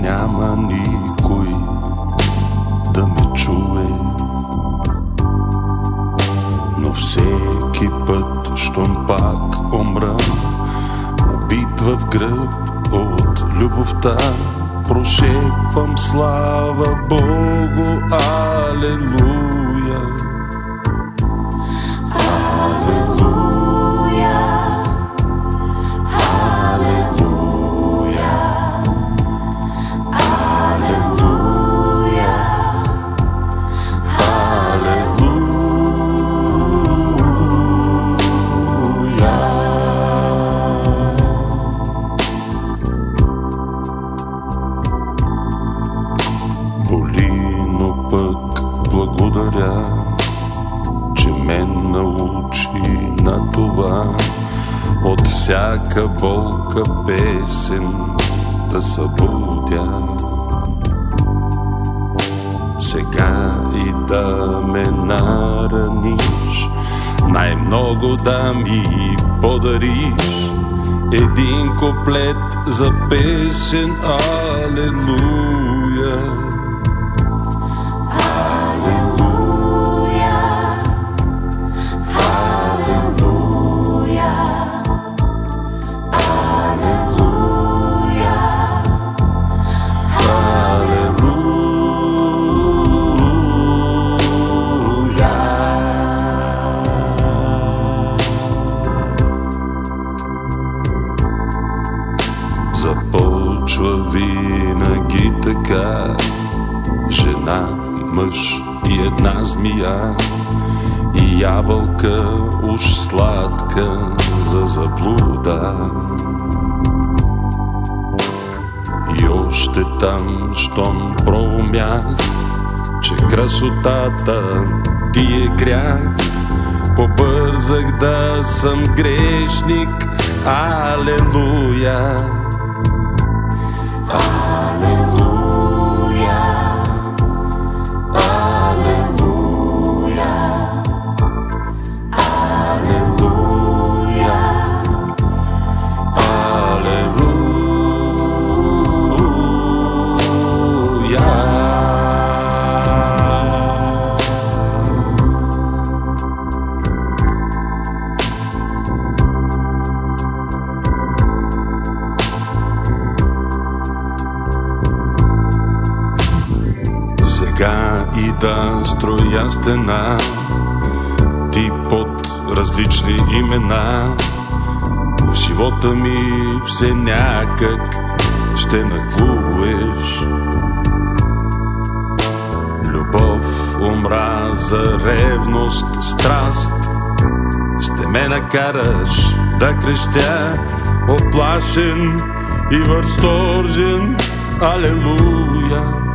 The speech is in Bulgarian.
няма никой да ме чуе. Но всеки път, щом пак умра, убит в гръб от любовта, прошепвам слава Богу, алелуя. Боли, но пък благодаря, че мен научи на това, от всяка болка песен да събудя. Сега и да ме нараниш, най-много да ми подариш един куплет за песен, алелуя. Започва винаги така: жена, мъж и една змия, и ябълка уж сладка за заблуда. И още там, щом проумях, че красотата ти е грях, побързах да съм грешник, алелуя. Сега и да строя стена, ти под различни имена, в живота ми все някак ще нахлуеш. Любов, омраза, ревност, страст, ще ме накараш да крещя, оплашен и възторжен, алелуя.